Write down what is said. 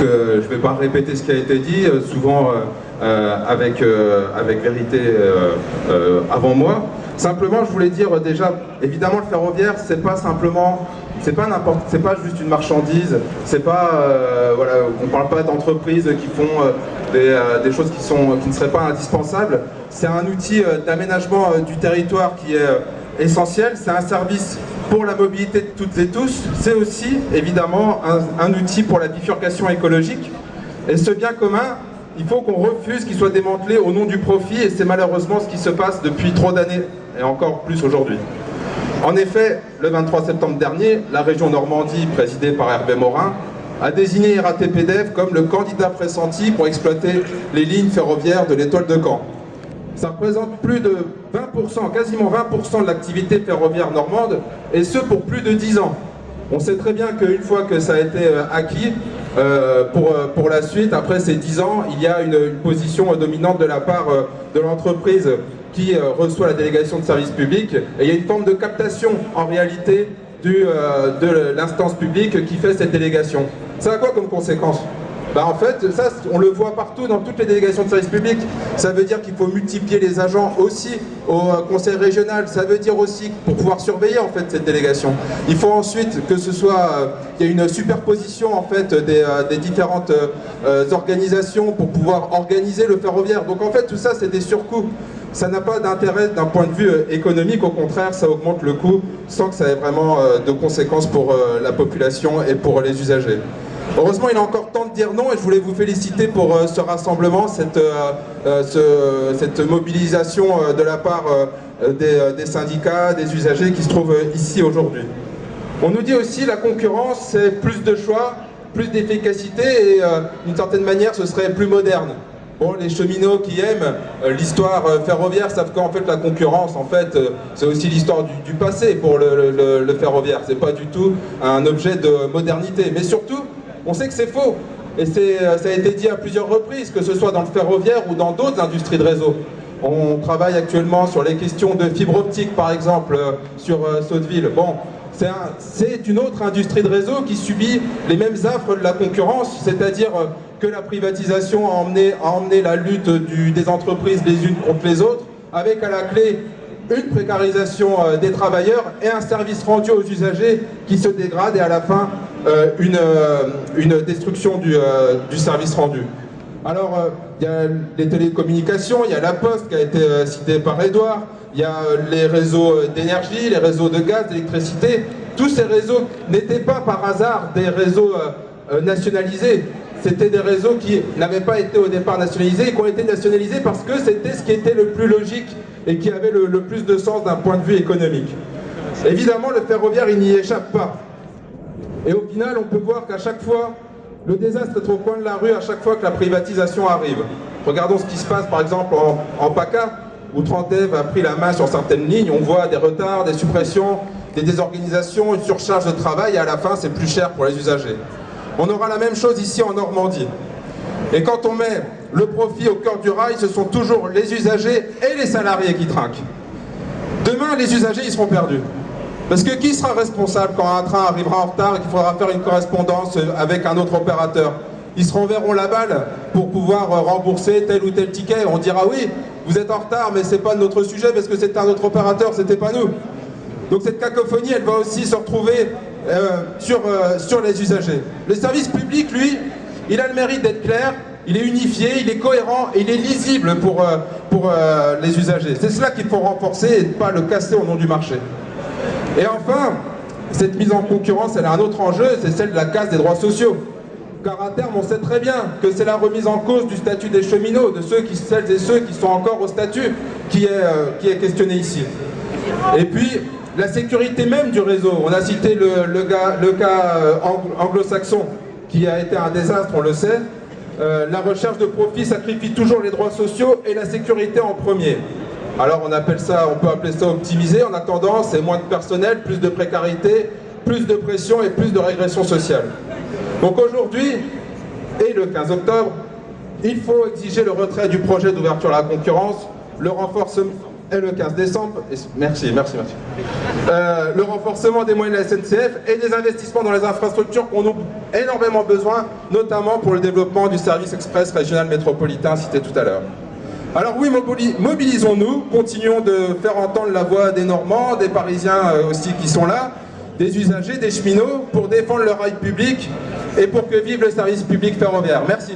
que je ne vais pas répéter ce qui a été dit, souvent avec vérité avant moi. Simplement, je voulais dire déjà, évidemment, le ferroviaire, c'est pas simplement, c'est pas juste une marchandise, c'est pas, voilà, on parle pas d'entreprises qui font des choses qui ne seraient pas indispensables. C'est un outil d'aménagement du territoire qui est essentiel, c'est un service pour la mobilité de toutes et tous, c'est aussi évidemment un outil pour la bifurcation écologique. Et ce bien commun, il faut qu'on refuse qu'il soit démantelé au nom du profit, et c'est malheureusement ce qui se passe depuis trop d'années, et encore plus aujourd'hui. En effet, le 23 septembre dernier, la région Normandie, présidée par Hervé Morin, a désigné RATP-DEV comme le candidat pressenti pour exploiter les lignes ferroviaires de l'étoile de Caen. Ça représente plus de 20%, quasiment 20% de l'activité ferroviaire normande, et ce pour plus de 10 ans. On sait très bien qu'une fois que ça a été acquis, pour la suite, après ces 10 ans, il y a une position dominante de la part de l'entreprise qui reçoit la délégation de service public, et il y a une forme de captation en réalité de l'instance publique qui fait cette délégation. Ça a quoi comme conséquence ? En fait, ça, on le voit partout dans toutes les délégations de service public. Ça veut dire qu'il faut multiplier les agents aussi au conseil régional. Ça veut dire aussi, pour pouvoir surveiller en fait cette délégation, il faut ensuite que ce soit, il y a une superposition en fait des différentes organisations pour pouvoir organiser le ferroviaire. Donc en fait, tout ça, c'est des surcoûts. Ça n'a pas d'intérêt d'un point de vue économique, au contraire, ça augmente le coût sans que ça ait vraiment de conséquences pour la population et pour les usagers. Heureusement, il est encore temps de dire non, et je voulais vous féliciter pour ce rassemblement, cette mobilisation de la part des syndicats, des usagers qui se trouvent ici aujourd'hui. On nous dit aussi la concurrence, c'est plus de choix, plus d'efficacité, et d'une certaine manière, ce serait plus moderne. Bon, les cheminots qui aiment l'histoire ferroviaire savent qu'en fait la concurrence, en fait, c'est aussi l'histoire du passé pour le ferroviaire. C'est pas du tout un objet de modernité. Mais surtout, on sait que c'est faux. Et ça a été dit à plusieurs reprises, que ce soit dans le ferroviaire ou dans d'autres industries de réseau. On travaille actuellement sur les questions de fibre optique, par exemple, sur Sotteville. Bon, c'est une autre industrie de réseau qui subit les mêmes affres de la concurrence, c'est-à-dire que la privatisation a emmené la lutte des entreprises les unes contre les autres, avec à la clé une précarisation des travailleurs et un service rendu aux usagers qui se dégrade, et à la fin une destruction du service rendu. Alors, il y a les télécommunications, il y a la Poste qui a été citée par Édouard, il y a les réseaux d'énergie, les réseaux de gaz, d'électricité. Tous ces réseaux n'étaient pas par hasard des réseaux nationalisés. C'était des réseaux qui n'avaient pas été au départ nationalisés, et qui ont été nationalisés parce que c'était ce qui était le plus logique et qui avait le plus de sens d'un point de vue économique. Évidemment, le ferroviaire, il n'y échappe pas. Et au final, on peut voir qu'à chaque fois, le désastre est au coin de la rue à chaque fois que la privatisation arrive. Regardons ce qui se passe par exemple en PACA, où Transdev a pris la main sur certaines lignes. On voit des retards, des suppressions, des désorganisations, une surcharge de travail, et à la fin, c'est plus cher pour les usagers. On aura la même chose ici en Normandie. Et quand on met le profit au cœur du rail, ce sont toujours les usagers et les salariés qui trinquent. Demain, les usagers, ils seront perdus. Parce que qui sera responsable quand un train arrivera en retard et qu'il faudra faire une correspondance avec un autre opérateur? Ils se renverront la balle pour pouvoir rembourser tel ou tel ticket. On dira oui, vous êtes en retard, mais c'est pas notre sujet parce que c'était un autre opérateur, c'était pas nous. Donc cette cacophonie, elle va aussi se retrouver sur les usagers. Le service public, lui, il a le mérite d'être clair, il est unifié, il est cohérent et il est lisible pour les usagers. C'est cela qu'il faut renforcer et ne pas le casser au nom du marché. Et enfin, cette mise en concurrence, elle a un autre enjeu, c'est celle de la casse des droits sociaux. Car à terme, on sait très bien que c'est la remise en cause du statut des cheminots, de celles et ceux qui sont encore au statut, qui est questionné ici. Et puis, la sécurité même du réseau. On a cité le cas anglo-saxon, qui a été un désastre, on le sait. La recherche de profit sacrifie toujours les droits sociaux et la sécurité en premier. Alors on peut appeler ça optimiser. En attendant, c'est moins de personnel, plus de précarité, plus de pression et plus de régression sociale. Donc aujourd'hui, et le 15 octobre, il faut exiger le retrait du projet d'ouverture à la concurrence, le renforcement et le 15 décembre. Merci. Le renforcement des moyens de la SNCF et des investissements dans les infrastructures qu'on a énormément besoin, notamment pour le développement du service express régional métropolitain cité tout à l'heure. Alors oui, mobilisons-nous, continuons de faire entendre la voix des Normands, des Parisiens aussi qui sont là, des usagers, des cheminots, pour défendre le rail public et pour que vive le service public ferroviaire. Merci.